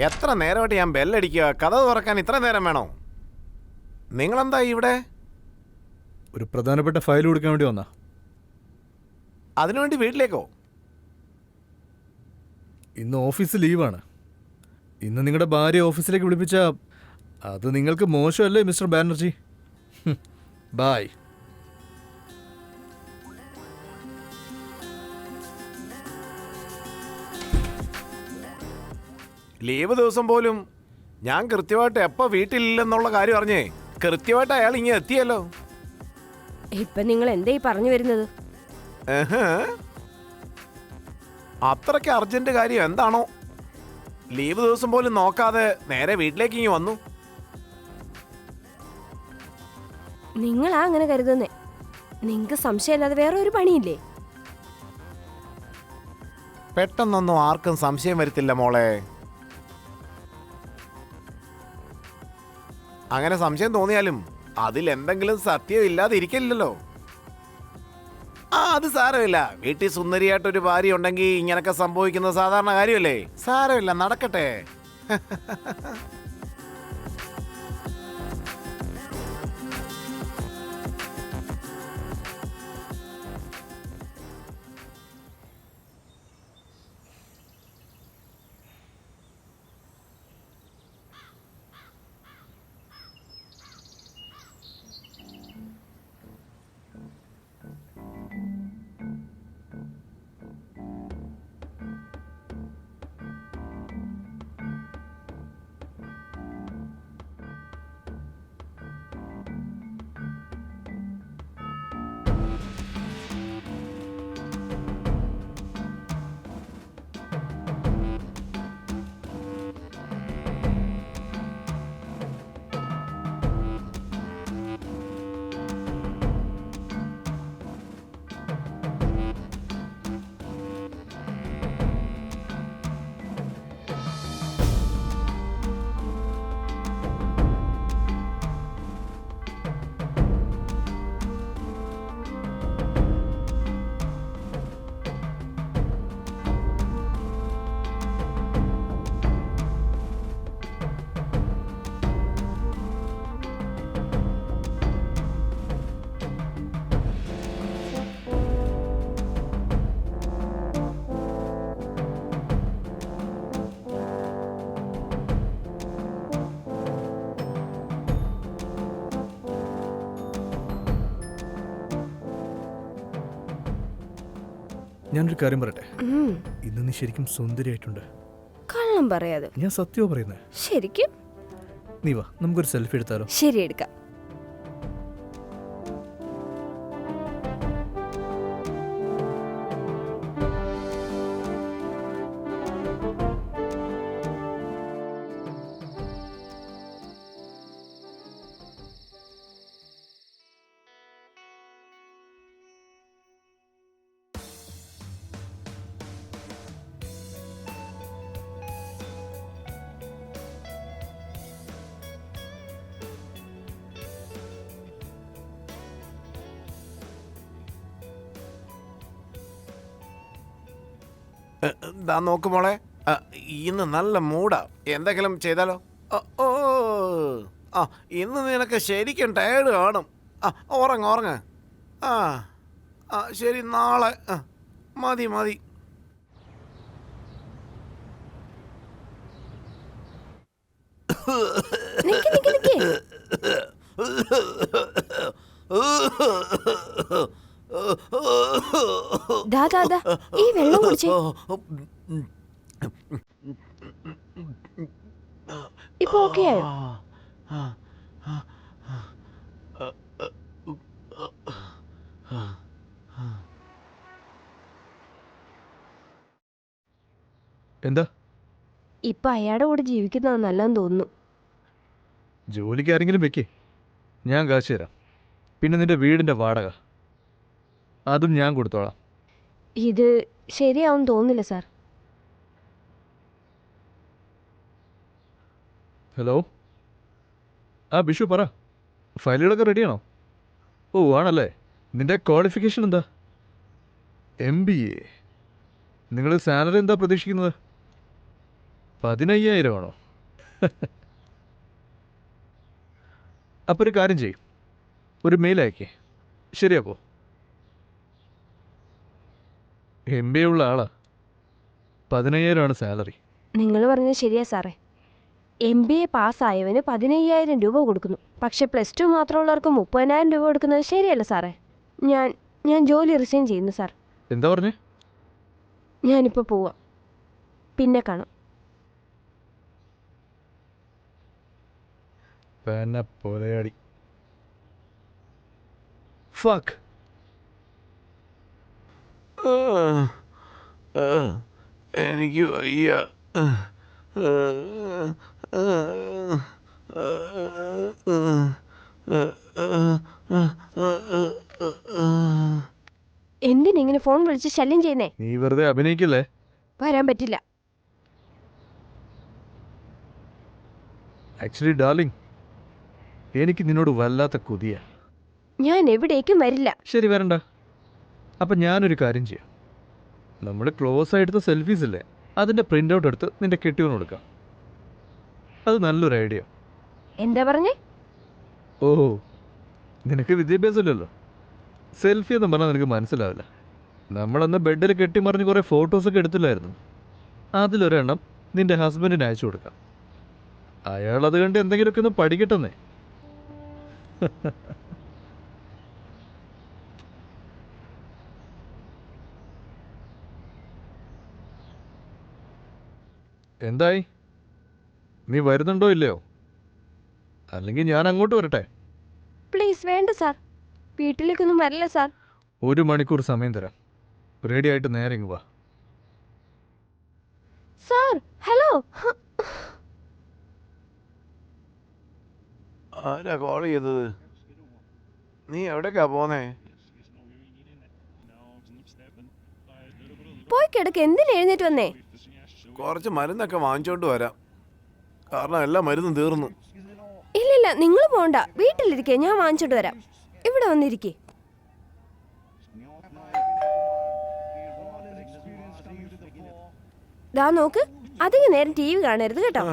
എത്ര നേരമായിട്ട് ഞാൻ ബെല്ലടിക്കുക, കഥ തുറക്കാൻ ഇത്ര നേരം വേണോ? നിങ്ങളെന്താ ഇവിടെ? ഒരു പ്രധാനപ്പെട്ട ഫയൽ കൊടുക്കാൻ വേണ്ടി വന്നാ. അതിനുവേണ്ടി വീട്ടിലേക്കോ? ഇന്ന് ഓഫീസ് ലീവാണ്. ഇന്ന് നിങ്ങളുടെ ഭാര്യ ഓഫീസിലേക്ക് വിളിപ്പിച്ച അത് നിങ്ങൾക്ക് മോശമല്ലേ മിസ്റ്റർ ബാനർജി? ബായ്. ലീവ് ദിവസം പോലും ഞാൻ കൃത്യമായിട്ട് എപ്പോൾ വീട്ടിലില്ലെന്നുള്ള കാര്യം അറിഞ്ഞേ കൃത്യമായിട്ട് അയാൾ ഇങ്ങനെ എത്തിയല്ലോ. ഇപ്പൊ നിങ്ങൾ എന്തേ പറഞ്ഞു വരുന്നത്? അത്രയ്ക്ക് അർജന്റ് കാര്യം എന്താണോ? ലീവ് ദിവസം പോലും നോക്കാതെ നേരെ വീട്ടിലേക്ക് ഇങ്ങ് വന്നു. നിങ്ങളാ അങ്ങനെ കരുതുന്നേ? നിങ്ങക്ക് സംശയമില്ലാതെ വേറെ ഒരു പണിയില്ലേ? പെട്ടെന്നൊന്നും ആർക്കും സംശയം വരുത്തില്ല മോളെ. അങ്ങനെ സംശയം തോന്നിയാലും അതിൽ എന്തെങ്കിലും സത്യം ഇല്ലാതെ ഇരിക്കില്ലല്ലോ. അത് സാരമില്ല. വീട്ടിൽ സുന്ദരിയായിട്ടൊരു ഭാര്യ ഉണ്ടെങ്കിൽ ഇങ്ങനൊക്കെ സംഭവിക്കുന്നത് സാധാരണ കാര്യമല്ലേ. സാരമില്ല, നടക്കട്ടെ. ഞാനൊരു കാര്യം പറയട്ടെ. ഇന്ന് നീ ശരിക്കും സുന്ദരിയായിട്ടുണ്ട്. കള്ളം പറയാതെ. ഞാൻ സത്യമാ പറയുന്നത്. ശരിക്കും? നീ വാ, നമുക്കൊരു സെൽഫി എടുത്താലോ? ശരി, എടുക്കാം. ദാ നോക്ക് മോളെ, ഇന്ന് നല്ല മൂടാ. എന്തെങ്കിലും ചെയ്താലോ? ഓ ആ, ഇന്ന് നിനക്ക് ശരിക്കും ടയേർഡ് കാണും. ഉറങ്ങ. ശരി, നാളെ. മതി. ഈ വെള്ളം കുടിച്ചേ. ഇപ്പൊ ഓക്കെ ആയോ? എന്താ? ഇപ്പൊ അയാളുടെ കൂടെ ജീവിക്കുന്നത് നല്ലതെന്ന് തോന്നുന്നു. ജോലിക്ക് ആരെങ്കിലും വെക്കേ, ഞാൻ കാശ് തരാം. പിന്നെ നിന്റെ വീടിന്റെ വാടക അതും ഞാൻ കൊടുത്തോളാം. ഇത് ശരിയാവും തോന്നുന്നില്ല സാർ. ഹലോ, ബിഷു പറ, ഫയലുകളൊക്കെ റെഡിയാണോ? ഓ ആണല്ലേ. നിന്റെ ക്വാളിഫിക്കേഷൻ എന്താ? MBA. നിങ്ങൾ സാലറി എന്താ പ്രതീക്ഷിക്കുന്നത്? 15,000 ആണോ? അപ്പോൾ ഒരു കാര്യം ചെയ്യും, ഒരു മെയിൽ അയക്കേ. ശരിയാപ്പോ? MBA ഉള്ള ആളാ, 15,000 ആണ് സാലറി. നിങ്ങൾ പറഞ്ഞത് ശരിയാ സാറേ. MBA പാസ്സായവന് 15,000 രൂപ കൊടുക്കുന്നു. പക്ഷെ +2 മാത്രമുള്ളവർക്ക് 30,000 രൂപ കൊടുക്കുന്നത് ശരിയല്ല സാറേ. ഞാൻ ജോലി റിസൈൻ ചെയ്യുന്നു സാർ. എന്താ പറഞ്ഞേ? ഞാനിപ്പോൾ പോവാം, പിന്നെ കാണാം. പോലെയാടി. ഫക്ക്. എനിക്ക് വയ്യ. എന്തിനിങ്ങനെ ഫോൺ വിളിച്ച് ശല്യം ചെയ്യുന്നേ? നീ വെറുതെ അഭിനയിക്കില്ലേ? വരാൻ പറ്റില്ല. ആക്ച്വലി ഡാർലിംഗ്, എനിക്ക് നിന്നോട് വല്ലാത്ത കൊതിയ. ഞാൻ എവിടേക്കും വരില്ല. ശരി, വരണ്ട. അപ്പം ഞാനൊരു കാര്യം ചെയ്യാം. നമ്മൾ ക്ലോസ് ആയെടുത്ത സെൽഫീസ് ഇല്ലേ, അതിൻ്റെ പ്രിൻ്റ് ഔട്ട് എടുത്ത് നിൻ്റെ കെട്ടിയവന് കൊടുക്കാം. അത് നല്ലൊരു ഐഡിയ. എന്താ പറഞ്ഞേ? ഓഹോ, നിനക്ക് വിദ്യാഭ്യാസമില്ലല്ലോ. സെൽഫി എന്ന് പറഞ്ഞാൽ നിനക്ക് മനസ്സിലാവില്ല. നമ്മളന്ന് ബെഡിൽ കെട്ടിമറിഞ്ഞ് കുറേ ഫോട്ടോസൊക്കെ എടുത്തില്ലായിരുന്നു. അതിലൊരെണ്ണം നിൻ്റെ ഹസ്ബൻഡിന് അയച്ചു കൊടുക്കാം. അയാൾ അത് കണ്ട് എന്തെങ്കിലുമൊക്കെ ഒന്ന് പഠിക്കട്ടെന്നേ. എന്തായി? നീ വരുന്നുണ്ടോ ഇല്ലയോ? അല്ലെങ്കിൽ ഞാൻ അങ്ങോട്ട് വരട്ടെ? പ്ലീസ് വേണ്ട സാർ, വീട്ടിലേക്കൊന്നും വരില്ല സാർ. 1 മണിക്കൂർ സമയം തരാം. റെഡി ആയിട്ട് നേരെ ഇങ്ങ് വാ. Sir hello. ആരാ കോൾ ചെയ്തത്? നീ എവിടേക്കാ പോന്നേ? പോയി കിടക്ക്, എന്തിനാ എഴുന്നേറ്റ് വന്നേ? കുറച്ച് മരുന്നൊക്കെ വാങ്ങിച്ചോണ്ട് വരാം, കാരണം എല്ലാ മരുന്നും തീർന്നു. ഇല്ലില്ല, നിങ്ങൾ പോണ്ട, വീട്ടിലിരിക്കേ, ഞാൻ വാങ്ങിച്ചോണ്ട് വരാം. ഇവിടെ വന്നിരിക്കേ. ദാ നോക്ക്, അധികം നേരം TV കാണരുത് കേട്ടോ.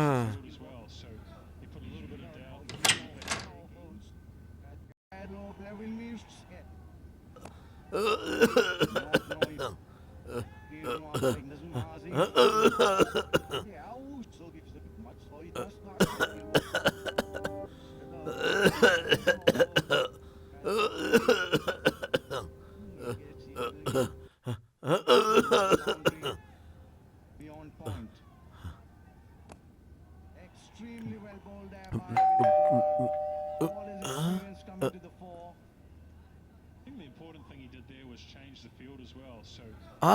ആ,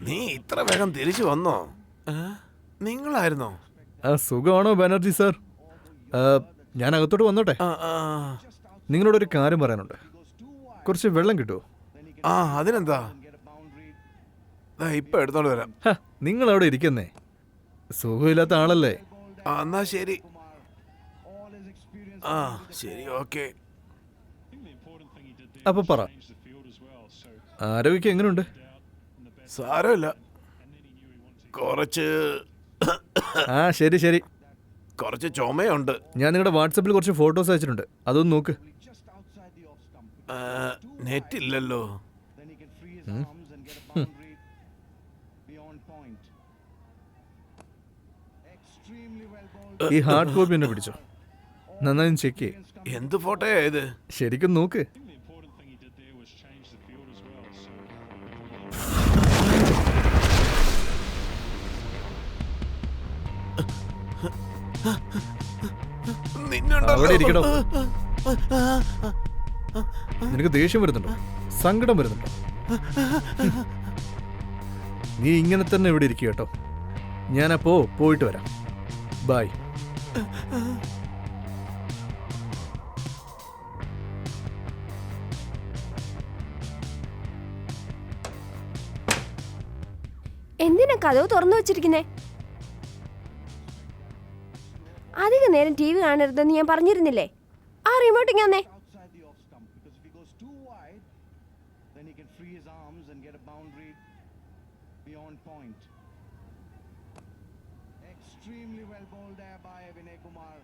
നീ ഇത്ര വേഗം തിരിച്ചു വന്നോ? നിങ്ങളായിരുന്നോ? സുഖമാണോ ബാനർജി സാർ? ഞാൻ അകത്തോട്ട് വന്നോട്ടെ? നിങ്ങളോടൊരു കാര്യം പറയാനുണ്ട്. കുറച്ച് വെള്ളം കിട്ടുമോ? അതിനെന്താ, ഇപ്പൊ എടുത്തോണ്ട് വരാം. നിങ്ങൾ അവിടെ ഇരിക്കുന്നേ, സുഖമില്ലാത്ത ആളല്ലേ? എന്നാ ശരി. ശരി, ഓക്കെ. അപ്പൊ പറ, ആരോഗ്യം എങ്ങനെയുണ്ട്? സാരമില്ല, കുറച്ച് ശരി ശരി. കുറച്ച് ചുമയുണ്ട്. ഞാൻ നിങ്ങളുടെ വാട്സപ്പിൽ കുറച്ച് ഫോട്ടോസ് അയച്ചിട്ടുണ്ട്, അതൊന്ന് നോക്ക്. നെറ്റ് ഇല്ലല്ലോ. ഈ ഹാർഡ് കോപ്പി എന്നെ പിടിച്ചോ, നന്നായി ചെക്ക് ചെയ്യ്. എന്ത് ഫോട്ടോയാ ഇത്? ശരിക്കും നോക്ക്. അവിടെ ഇരിക്കണോ? നിനക്ക് ദേഷ്യം വരുന്നുണ്ടോ? സങ്കടം വരുന്നുണ്ടോ? നീ ഇങ്ങനെ തന്നെ ഇവിടെ ഇരിക്കുക കേട്ടോ. ഞാനപ്പോ പോയിട്ട് വരാം. ബൈ. എന്തിനാ കതവ് തുറന്നു വെച്ചിരിക്കുന്നേ? അധിക നേരം TV കാണരുതെന്ന് ഞാൻ പറഞ്ഞിരുന്നില്ലേ? ആ റിമോട്ട് ഇങ്ങനെ. Extremely well bowled there by Vinay Kumar.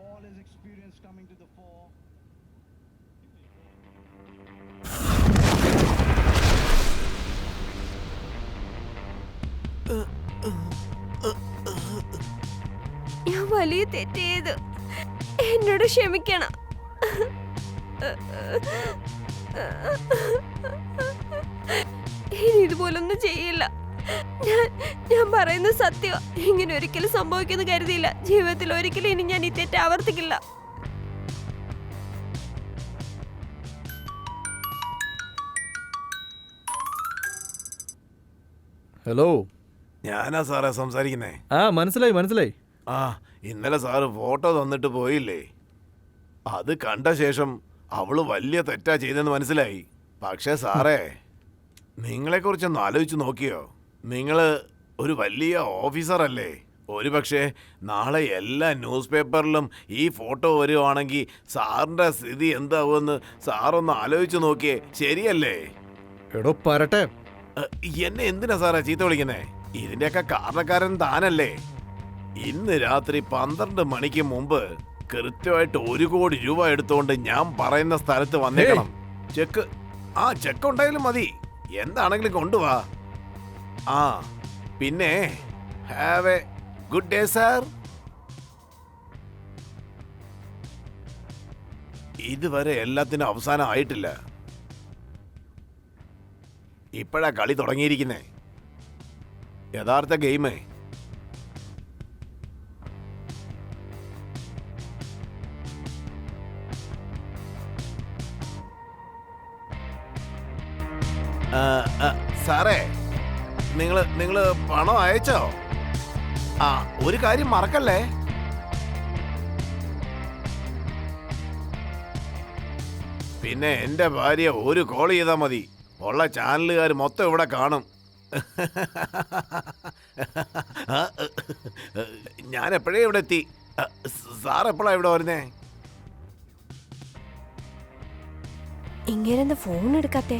All his experience coming to the fore. ഞാൻ വലിയ തെറ്റ് ചെയ്തു. എന്നോട് ക്ഷമിക്കണം. ഇനി ഇതുപോലൊന്നും ചെയ്യില്ല. ഞാൻ പറയുന്നത് സത്യമാ. ഇങ്ങനെ ഒരിക്കലും സംഭവിക്കുമെന്ന് കരുതിയില്ല. ജീവിതത്തിൽ ഒരിക്കലും ഇനി ഞാൻ ഈ തെറ്റ് ആവർത്തിക്കില്ല. ഹലോ. ഞാനാ സാറേ സംസാരിക്കുന്നേ. ആ മനസ്സിലായി. ആ ഇന്നലെ സാറ് ഫോട്ടോ തന്നിട്ട് പോയില്ലേ? അത് കണ്ട ശേഷം അവള് വലിയ തെറ്റാ ചെയ്തെന്ന് മനസ്സിലായി. പക്ഷേ സാറേ, നിങ്ങളെക്കുറിച്ചൊന്ന് ആലോചിച്ച് നോക്കിയോ? നിങ്ങൾ ഒരു വലിയ ഓഫീസറല്ലേ? ഒരുപക്ഷെ നാളെ എല്ലാ ന്യൂസ് പേപ്പറിലും ഈ ഫോട്ടോ വരുവാണെങ്കിൽ സാറിൻ്റെ സ്ഥിതി എന്താവുമെന്ന് സാറൊന്ന് ആലോചിച്ച് നോക്കിയേ. ശരിയല്ലേ? എടോ പരട്ടെ. എന്നെ എന്തിനാ സാറേ ചീത്ത വിളിക്കുന്നേ? ഇതിൻ്റെയൊക്കെ കാരണക്കാരൻ താനല്ലേ? ഇന്ന് രാത്രി 12 മണിക്ക് മുമ്പ് കൃത്യമായിട്ട് 1 കോടി രൂപ എടുത്തുകൊണ്ട് ഞാൻ പറയുന്ന സ്ഥലത്ത് വന്നേക്കണം. ചെക്ക് ഉണ്ടായാലും മതി. എന്താണെങ്കിലും കൊണ്ടുവാ. ആ പിന്നെ have A good day sir. ഇതുവരെ എല്ലാത്തിനും അവസാനം ആയിട്ടില്ല. ഇപ്പോഴാ കളി തുടങ്ങിയിരിക്കുന്നേ. യഥാർത്ഥ ഗെയിമേ. സാറേ, നിങ്ങൾ പണം അയച്ചോ? ആ ഒരു കാര്യം മറക്കല്ലേ. പിന്നെ എൻ്റെ ഭാര്യ ഒരു കോൾ ചെയ്താൽ മതി. ഉള്ള ചാനലുകാർ മൊത്തം ഇവിടെ കാണും. ഞാൻ എപ്പോഴേ ഇവിടെ എത്തി. സാർ എപ്പോഴാണ് ഇവിടെ വരുന്നേ? ഇങ്ങനെ ഫോൺ എടുക്കാത്തെ?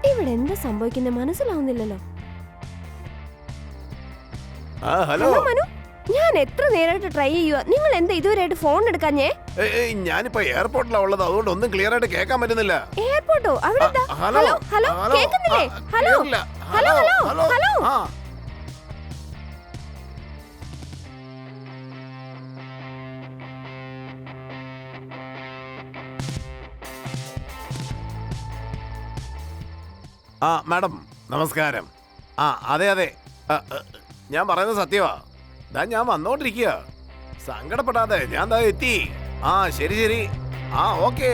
ഇവിടെ എന്താ സംഭവിക്കുന്നത് മനസ്സിലാവുന്നില്ലല്ലോ. ഹലോ മനു, ഞാൻ എത്ര നേരമായിട്ട് ട്രൈ ചെയ്യുക. നിങ്ങൾ എന്താ ഇതുവരെയായിട്ട് ഫോൺ എടുക്കാഞ്ഞേ? ഞാനിപ്പോ എയർപോർട്ടിലാ ഉള്ളത്, അതുകൊണ്ട് ഒന്നും ക്ലിയർ ആയിട്ട് കേൾക്കാൻ പറ്റുന്നില്ല. എയർപോർട്ടോ? അവിടെ ഹലോ ഹലോ കേൾക്കുന്നില്ലേ? Hello hello hello hello. ആ മാഡം നമസ്കാരം. ആ അതെ ഞാൻ പറയുന്നത് സത്യമാ. ഞാൻ വന്നോണ്ടിരിക്കുക. സങ്കടപ്പെടാതെ ഞാൻ എത്തി. ആ ശരി. ആ ഓക്കെ.